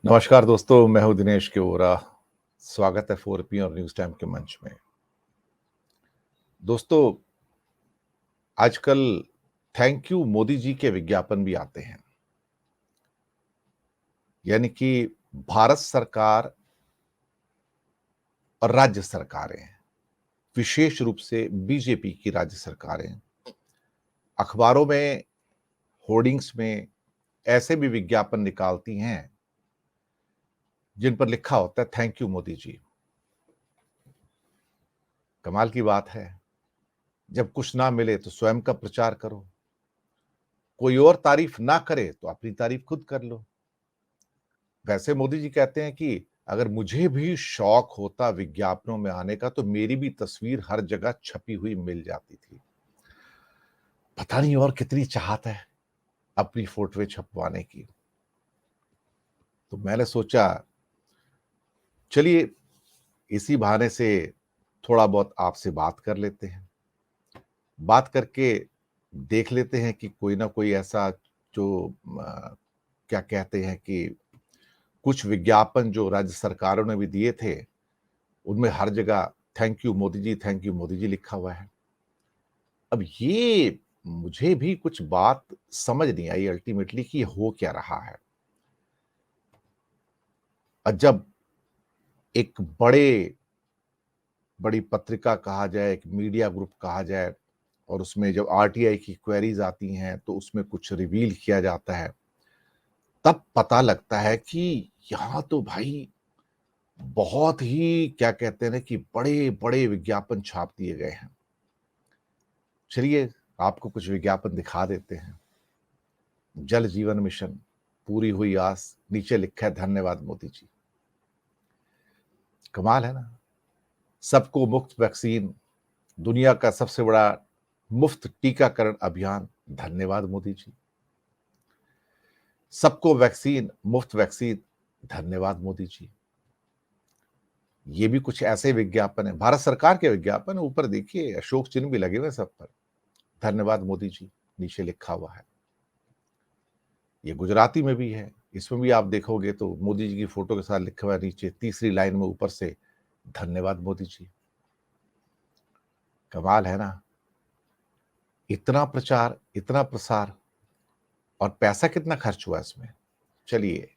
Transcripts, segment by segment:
नमस्कार दोस्तों, मैं हूं दिनेश के ओरा। स्वागत है 4 और न्यूज टाइम के मंच में। दोस्तों, आजकल थैंक यू मोदी जी के विज्ञापन भी आते हैं। यानी कि भारत सरकार और राज्य सरकारें, विशेष रूप से बीजेपी की राज्य सरकारें, अखबारों में, होर्डिंग्स में ऐसे भी विज्ञापन निकालती हैं जिन पर लिखा होता है थैंक यू मोदी जी। कमाल की बात है, जब कुछ ना मिले तो स्वयं का प्रचार करो, कोई और तारीफ ना करे तो अपनी तारीफ खुद कर लो। वैसे मोदी जी कहते हैं कि अगर मुझे भी शौक होता विज्ञापनों में आने का तो मेरी भी तस्वीर हर जगह छपी हुई मिल जाती थी। पता नहीं और कितनी चाहत है अपनी फोटोएं छपवाने की। तो मैंने सोचा चलिए इसी बहाने से थोड़ा बहुत आपसे बात कर लेते हैं। बात करके देख लेते हैं कि कोई ना कोई ऐसा जो क्या कहते हैं कि कुछ विज्ञापन जो राज्य सरकारों ने भी दिए थे, उनमें हर जगह thank you Modi ji, thank you Modi ji लिखा हुआ है। अब ये मुझे भी कुछ बात समझ नहीं आई अल्टीमेटली कि ये हो क्या रहा है। जब एक बड़ी पत्रिका कहा जाए, एक मीडिया ग्रुप कहा जाए और उसमें जब आरटीआई की क्वेरीज आती हैं तो उसमें कुछ रिवील किया जाता है, तब पता लगता है कि यहाँ तो भाई बहुत ही क्या कहते हैं ना कि बड़े-बड़े विज्ञापन छाप दिए गए हैं। चलिए आपको कुछ विज्ञापन दिखा देते हैं। जल जीवन मिशन, पूरी हुई आस, नीचे लिखा है धन्यवाद मोदी जी। कमाल है ना? सबको मुफ्त वैक्सीन, दुनिया का सबसे बड़ा मुफ्त टीकाकरण अभियान, धन्यवाद मोदी जी। सबको वैक्सीन, मुफ्त वैक्सीन, धन्यवाद मोदी जी। ये भी कुछ ऐसे विज्ञापन है, भारत सरकार के विज्ञापन, ऊपर देखिए अशोक चिन्ह भी लगे हुए हैं सब पर, धन्यवाद मोदी जी, नीचे लिखा हुआ है। ये गुजराती में भी है, इसमें भी आप देखोगे तो मोदी जी की फोटो के साथ लिखा हुआ है नीचे तीसरी लाइन में ऊपर से धन्यवाद मोदी जी। कमाल है ना? इतना प्रचार, इतना प्रसार और पैसा कितना खर्च हुआ इसमें। चलिए,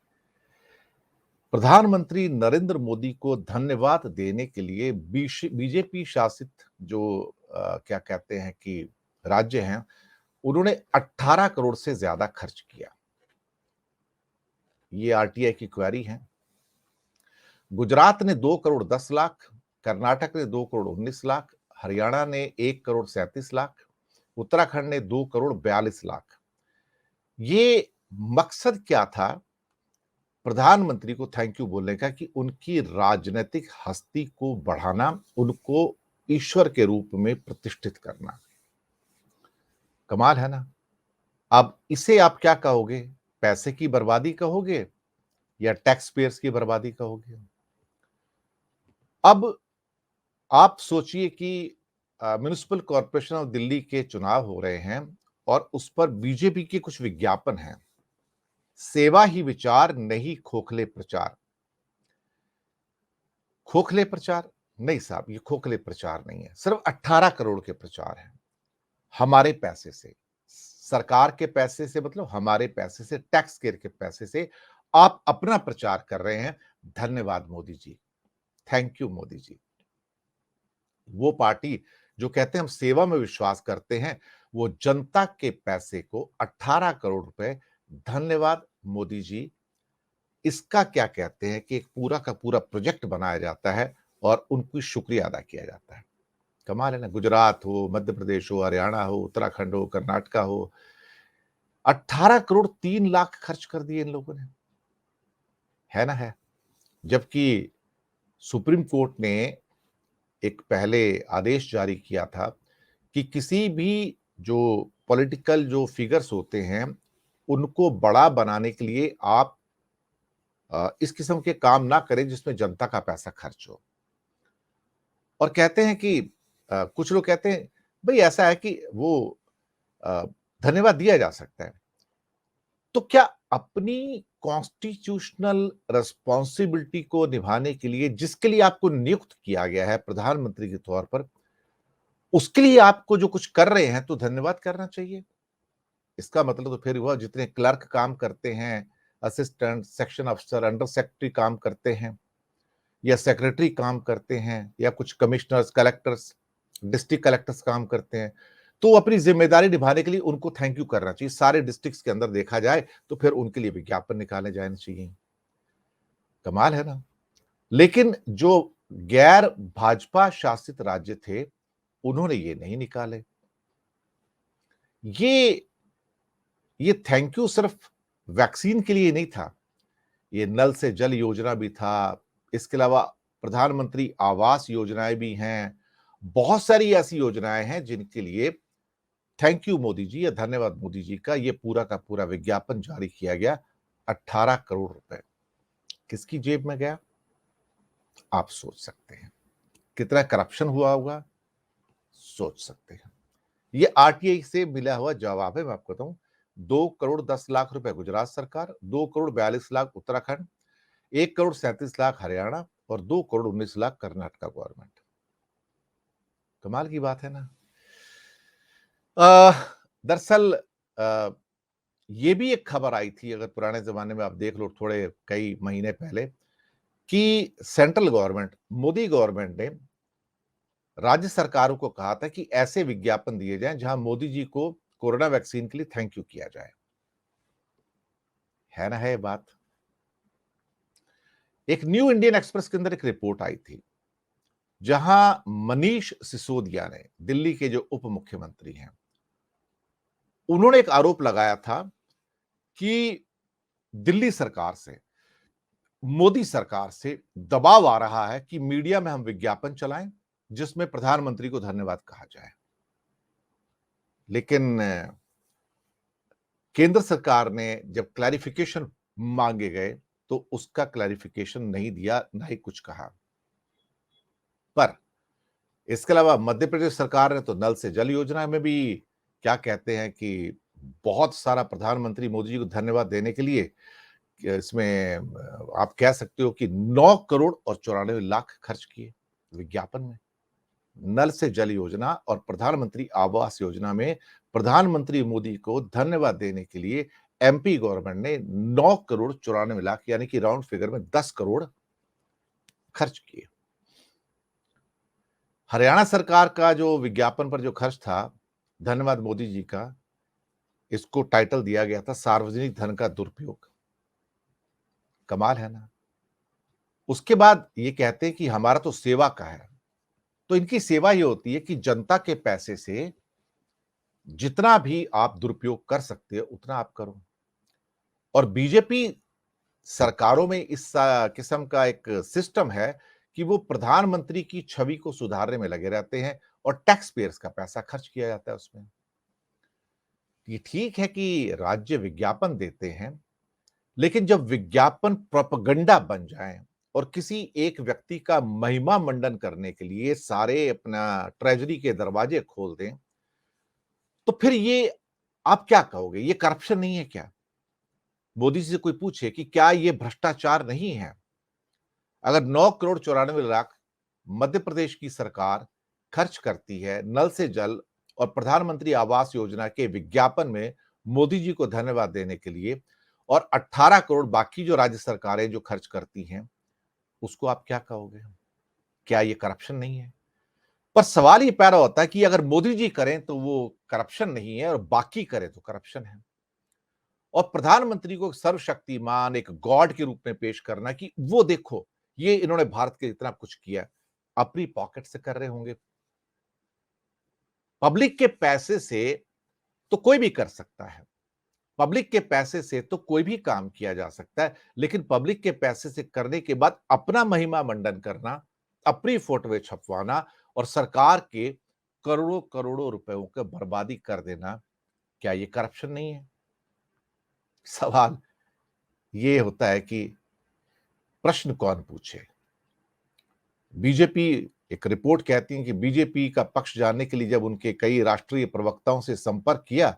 प्रधानमंत्री नरेंद्र मोदी को धन्यवाद देने के लिए बीजेपी शासित जो क्या कहते हैं कि राज्य हैं, उन्होंने 18 करोड़ से ज्यादा खर्च किया। ये आरटीआई की क्वेरी है। गुजरात ने 2 करोड़ 10 लाख, कर्नाटक ने 2 करोड़ 19 लाख, हरियाणा ने 1 करोड़ 37 लाख, उत्तराखंड ने 2 करोड़ 42 लाख। ये मकसद क्या था प्रधानमंत्री को थैंक यू बोलने का कि उनकी राजनीतिक हस्ती को बढ़ाना, उनको ईश्वर के रूप में प्रतिष्ठित करना। कमाल है ना? अब इसे आप क्या कहोगे? पैसे की बर्बादी कहोगे या टैक्स पेयर्स की बर्बादी कहोगे? अब आप सोचिए कि म्युनिसिपल कॉर्पोरेशन ऑफ दिल्ली के चुनाव हो रहे हैं और उस पर बीजेपी के कुछ विज्ञापन हैं। सेवा ही विचार, नहीं खोखले प्रचार। खोखले प्रचार? नहीं साहब, ये खोखले प्रचार नहीं है। सिर्फ 18 करोड़ के प्रचार हैं। हमारे पैसे से, सरकार के पैसे से, मतलब हमारे पैसे से, टैक्स पेयर के पैसे से आप अपना प्रचार कर रहे हैं। धन्यवाद मोदी जी, थैंक यू मोदी जी। वो पार्टी जो कहते हैं हम सेवा में विश्वास करते हैं, वो जनता के पैसे को 18 करोड़ रुपए, धन्यवाद मोदी जी, इसका क्या कहते हैं कि एक पूरा का पूरा प्रोजेक्ट बनाया जाता है और उनकी शुक्रिया अदा किया जाता है। कमाल है ना? गुजरात हो, मध्य प्रदेश हो, हरियाणा हो, उत्तराखंड हो, कर्नाटका हो, 18 करोड़ 3 लाख खर्च कर दिए इन लोगों ने। है ना है? जबकि सुप्रीम कोर्ट ने एक पहले आदेश जारी किया था कि किसी भी जो पॉलिटिकल जो फिगर्स होते हैं, उनको बड़ा बनाने के लिए आप इस किस्म के काम ना करें जिसमें जनता का पैसा खर्च हो। और कहते हैं कि कुछ लोग कहते हैं भई ऐसा है कि वो अ, धन्यवाद दिया जा सकता है। तो क्या अपनी कॉन्स्टिट्यूशनल रिस्पॉन्सिबिलिटी को निभाने के लिए जिसके लिए आपको नियुक्त किया गया है प्रधानमंत्री के तौर पर, उसके लिए आपको जो कुछ कर रहे हैं तो धन्यवाद करना चाहिए। इसका मतलब तो फिर हुआ जितने क्लर्क काम करते हैं, असिस्टेंट, सेक्शन अफसर, अंडर सेक्रेटरी काम करते हैं या सेक्रेटरी काम करते हैं या कुछ कमिश्नर्स, कलेक्टर्स, डिस्ट्रिक्ट कलेक्टर्स काम करते हैं, तो अपनी जिम्मेदारी निभाने के लिए उनको थैंक यू करना चाहिए। सारे डिस्ट्रिक्ट्स के अंदर देखा जाए तो फिर उनके लिए विज्ञापन निकाले जाने चाहिए। कमाल है ना। लेकिन जो गैर भाजपा शासित राज्य थे, उन्होंने ये नहीं निकाले। ये थैंक यू सिर्फ वैक्सीन के लिए नहीं था, ये नल से जल योजना भी था, इसके अलावा प्रधानमंत्री आवास योजनाएं भी हैं, बहुत सारी ऐसी योजनाएं हैं जिनके लिए थैंक यू मोदी जी या धन्यवाद मोदी जी का ये पूरा का पूरा विज्ञापन जारी किया गया। 18 करोड़ रुपए किसकी जेब में गया, आप सोच सकते हैं। कितना करप्शन हुआ होगा, सोच सकते हैं। ये आरटीआई से मिला हुआ जवाब है, मैं आपको बताऊं। 2 करोड़ 10 लाख रुपए गुजरात सरकार, 2 करोड़ 42 लाख उत्तराखंड, 1 करोड़ 37 लाख हरियाणा और 2 करोड़ 19 लाख कर्नाटका गवर्नमेंट। कमाल की बात है ना। दरअसल ये भी एक खबर आई थी, अगर पुराने जमाने में आप देख लो, थोड़े कई महीने पहले, कि सेंट्रल गवर्नमेंट, मोदी गवर्नमेंट ने राज्य सरकारों को कहा था कि ऐसे विज्ञापन दिए जाएं जहां मोदी जी को कोरोना वैक्सीन के लिए थैंक यू किया जाए। है ना, है ये बात। एक न्यू इंडियन एक्सप्रेस के अंदर एक रिपोर्ट आई थी जहां मनीष सिसोदिया ने, दिल्ली के जो उप मुख्यमंत्री हैं, उन्होंने एक आरोप लगाया था कि दिल्ली सरकार से, मोदी सरकार से दबाव आ रहा है कि मीडिया में हम विज्ञापन चलाएं जिसमें प्रधानमंत्री को धन्यवाद कहा जाए। लेकिन केंद्र सरकार ने जब क्लैरिफिकेशन मांगे गए तो उसका क्लैरिफिकेशन नहीं दिया, ना ही कुछ कहा। पर इसके अलावा मध्य प्रदेश सरकार ने तो नल से जल योजना में भी क्या कहते हैं कि बहुत सारा प्रधानमंत्री मोदी जी को धन्यवाद देने के लिए इसमें आप कह सकते हो कि 9 करोड़ और 94 लाख खर्च किए विज्ञापन में। नल से जल योजना और प्रधानमंत्री आवास योजना में प्रधानमंत्री मोदी को धन्यवाद देने के लिए एमपी गवर्नमेंट ने 9 करोड़ 94 लाख यानी कि राउंड फिगर में 10 करोड़ खर्च किए। हरियाणा सरकार का जो विज्ञापन पर जो खर्च था धन्यवाद मोदी जी का, इसको टाइटल दिया गया था सार्वजनिक धन का दुरुपयोग। कमाल है ना। उसके बाद ये कहते हैं कि हमारा तो सेवा का है, तो इनकी सेवा ये होती है कि जनता के पैसे से जितना भी आप दुरुपयोग कर सकते हो उतना आप करो। और बीजेपी सरकारों में इस किस्म का एक सिस्टम है कि वो प्रधानमंत्री की छवि को सुधारने में लगे रहते हैं और टैक्स पेयर्स का पैसा खर्च किया जाता है उसमें। ये ठीक है कि राज्य विज्ञापन देते हैं, लेकिन जब विज्ञापन प्रोपेगेंडा बन जाए और किसी एक व्यक्ति का महिमा मंडन करने के लिए सारे अपना ट्रेजरी के दरवाजे खोल दें, तो फिर ये आप क्या कहोगे, ये करप्शन नहीं है क्या? मोदी जी से कोई पूछे कि क्या ये भ्रष्टाचार नहीं है? अगर 9 करोड़ 94 लाख मध्य प्रदेश की सरकार खर्च करती है नल से जल और प्रधानमंत्री आवास योजना के विज्ञापन में मोदी जी को धन्यवाद देने के लिए, और 18 करोड़ बाकी जो राज्य सरकारें जो खर्च करती हैं, उसको आप क्या कहोगे? क्या ये करप्शन नहीं है? पर सवाल ये पैदा होता है कि अगर मोदी जी करें तो वो करप्शन नहीं है और बाकी करें तो करप्शन है। और प्रधानमंत्री को सर्वशक्तिमान एक गॉड के रूप में पेश करना कि वो देखो ये इन्होंने भारत के इतना कुछ किया, अपनी पॉकेट से कर रहे होंगे। पब्लिक के पैसे से तो कोई भी कर सकता है, पब्लिक के पैसे से तो कोई भी काम किया जा सकता है, लेकिन पब्लिक के पैसे से करने के बाद अपना महिमा मंडन करना, अपनी फोटोएं छपवाना और सरकार के करोड़ों करोड़ों रुपयों का बर्बादी कर देना, क्या ये करप्शन नहीं है? सवाल ये होता है कि प्रश्न कौन पूछे। बीजेपी, एक रिपोर्ट कहती है कि बीजेपी का पक्ष जानने के लिए जब उनके कई राष्ट्रीय प्रवक्ताओं से संपर्क किया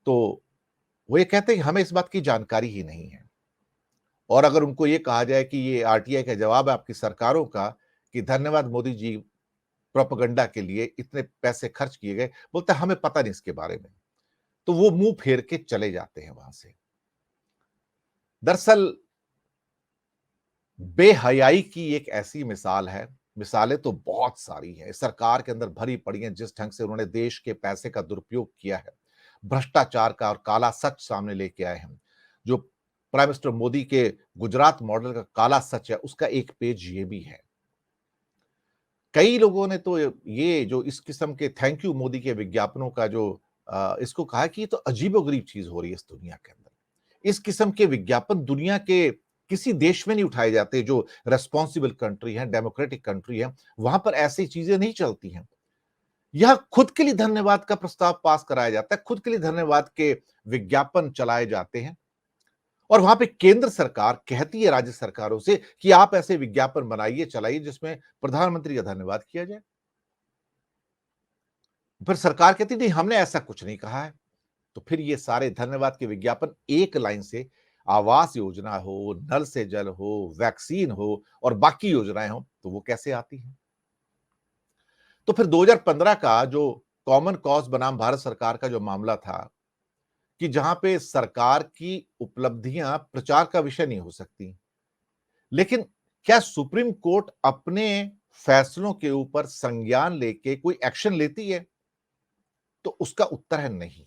तो वो ये कहते हैं कि हमें इस बात की जानकारी ही नहीं है। और अगर उनको ये कहा जाए कि ये आरटीआई का जवाब है आपकी सरकारों का कि धन्यवाद मोदी जी, प्रोपेगेंडा के लिए इतने पैसे खर्च किए गए, बोलते हैं हमें पता नहीं इसके बारे में। तो वो मुंह फेर के चले जाते हैं वहां से। दरअसल बेहयाई की एक ऐसी मिसाल है, मिसालें तो बहुत सारी हैं, सरकार के अंदर भरी पड़ी हैं, जिस ढंग से उन्होंने देश के पैसे का दुरुपयोग किया है, भ्रष्टाचार का और काला सच सामने लेके आए हैं। जो प्राइम मिनिस्टर मोदी के गुजरात मॉडल का काला सच है, उसका एक पेज ये भी है। कई लोगों ने तो ये जो इस किस्म के थैंक यू मोदी के विज्ञापनों का जो इसको कहा कि ये तो अजीबो-गरीब चीज़ हो रही है इस दुनिया के अंदर। इस किस्म के विज्ञापन दुनिया के किसी देश में नहीं उठाए जाते जो रिस्पांसिबल कंट्री है, डेमोक्रेटिक कंट्री है, वहाँ पर ऐसी चीज़ें नहीं चलती हैं। यहाँ खुद के लिए धन्यवाद का प्रस्ताव पास कराया जाता है, खुद के लिए धन्यवाद के विज्ञापन चलाए जाते हैं और वहाँ पे केंद्र सरकार कहती है राज्य सरकारों से कि आप ऐसे विज्ञापन बनाइए, चलाइए जिसमें प्रधानमंत्री का धन्यवाद किया जाए। फिर सरकार कहती नहीं हमने ऐसा कुछ नहीं कहा है। तो फिर ये सारे धन्यवाद के विज्ञापन एक लाइन से आवास योजना हो, नल से जल हो, वैक्सीन हो और बाकी योजनाएं हो, तो वो कैसे आती हैं? तो फिर 2015 का जो कॉमन कॉज बनाम भारत सरकार का जो मामला था कि जहां पे सरकार की उपलब्धियां प्रचार का विषय नहीं हो सकती, लेकिन क्या सुप्रीम कोर्ट अपने फैसलों के ऊपर संज्ञान लेके कोई एक्शन लेती है? तो उसका उत्तर है नहीं।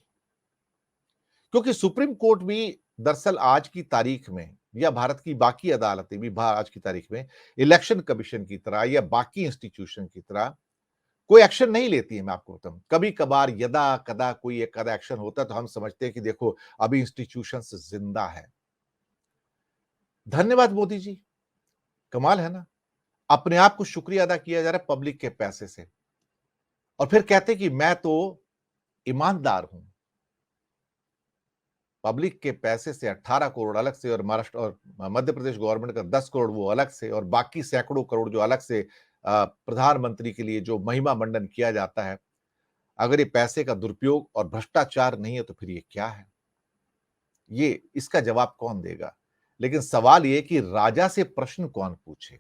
क्योंकि सुप्रीम कोर्ट भी दरअसल आज की तारीख में या भारत की बाकी अदालतें भी आज की तारीख में इलेक्शन कमीशन की तरह या बाकी इंस्टीट्यूशन की तरह कोई एक्शन नहीं लेती है। मैं आपको बताऊं, कभी कभार यदा कदा कोई एक आधा एक्शन होता है तो हम समझते हैं कि देखो अभी इंस्टीट्यूशन जिंदा है। धन्यवाद मोदी जी, कमाल है ना। अपने आप को शुक्रिया अदा किया जा रहा है पब्लिक के पैसे से और फिर कहते हैं कि मैं तो ईमानदार हूं। पब्लिक के पैसे से 18 करोड़ अलग से और महाराष्ट्र और मध्य प्रदेश गवर्नमेंट का 10 करोड़ वो अलग से और बाकी सैकड़ों करोड़ जो अलग से प्रधानमंत्री के लिए जो महिमा मंडन किया जाता है, अगर ये पैसे का दुरुपयोग और भ्रष्टाचार नहीं है तो फिर ये क्या है? ये इसका जवाब कौन देगा? लेकिन सवाल ये कि राजा से प्रश्न कौन पूछे?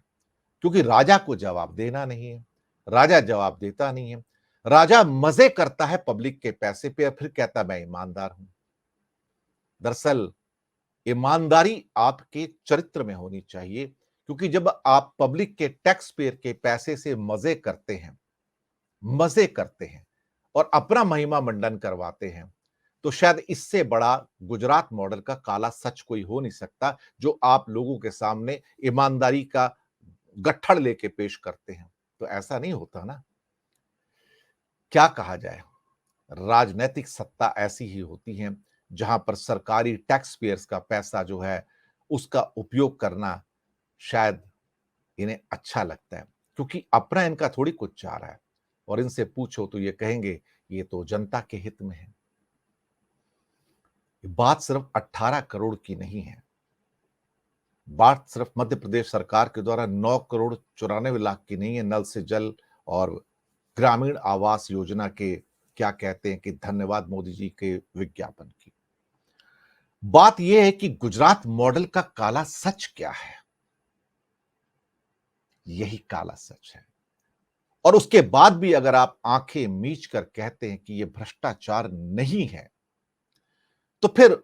क्योंकि राजा को जवाब देना नहीं है, राजा जवाब देता नहीं है। राजा मजे करता है पब्लिक के पैसे पे और फिर कहता मैं ईमानदार हूं। दरअसल ईमानदारी आपके चरित्र में होनी चाहिए, क्योंकि जब आप पब्लिक के टैक्स पेयर के पैसे से मजे करते हैं और अपना महिमा मंडन करवाते हैं, तो शायद इससे बड़ा गुजरात मॉडल का काला सच कोई हो नहीं सकता, जो आप लोगों के सामने ईमानदारी का गट्ठड़ लेके पेश करते हैं। तो ऐसा नहीं होता ना। क्या कहा जाए, राजनैतिक सत्ता ऐसी ही होती है जहां पर सरकारी टैक्स पेयर्स का पैसा जो है उसका उपयोग करना शायद इन्हें अच्छा लगता है, क्योंकि अपना इनका थोड़ी कुछ चाह रहा है और इनसे पूछो तो ये कहेंगे ये तो जनता के हित में है। बात सिर्फ 18 करोड़ की नहीं है, बात सिर्फ मध्य प्रदेश सरकार के द्वारा 9 करोड़ 94 लाख की नहीं है नल से जल और ग्रामीण आवास योजना के क्या कहते हैं कि धन्यवाद मोदी जी के विज्ञापन की। बात यह है कि गुजरात मॉडल का काला सच क्या है? यही काला सच है। और उसके बाद भी अगर आप आंखें मीच कर कहते हैं कि यह भ्रष्टाचार नहीं है, तो फिर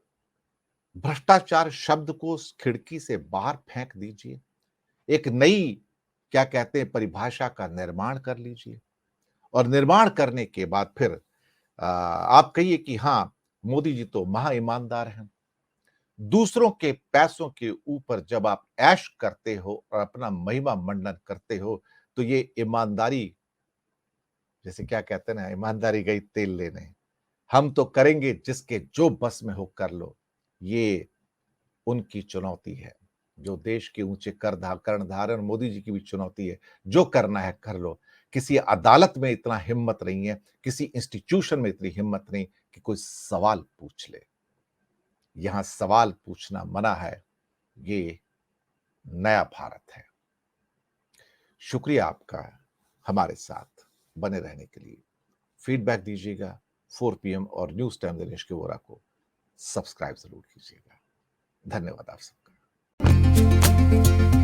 भ्रष्टाचार शब्द को उस खिड़की से बाहर फेंक दीजिए। एक नई क्या कहते हैं परिभाषा का निर्माण कर लीजिए और निर्माण करने के बाद फिर आप कहिए कि हां, मोदी जी तो महा ईमानदार हैं। दूसरों के पैसों के ऊपर जब आप ऐश करते हो और अपना महिमा मंडन करते हो, तो ये ईमानदारी, जैसे क्या कहते हैं ना, ईमानदारी गई तेल लेने, हम तो करेंगे जिसके जो बस में हो कर लो, ये उनकी चुनौती है। जो देश के ऊंचे कर्णधार मोदी जी की भी चुनौती है, जो करना है कर लो। किसी अदालत में इतना हिम्मत नहीं है, किसी इंस्टीट्यूशन में इतनी हिम्मत नहीं कि कोई सवाल पूछ ले। यहां सवाल पूछना मना है। ये नया भारत है। शुक्रिया आपका हमारे साथ बने रहने के लिए। फीडबैक दीजिएगा। 4 पीएम और न्यूज टाइम दिनेश के वोरा को सब्सक्राइब जरूर कीजिएगा। धन्यवाद आप सबका। है।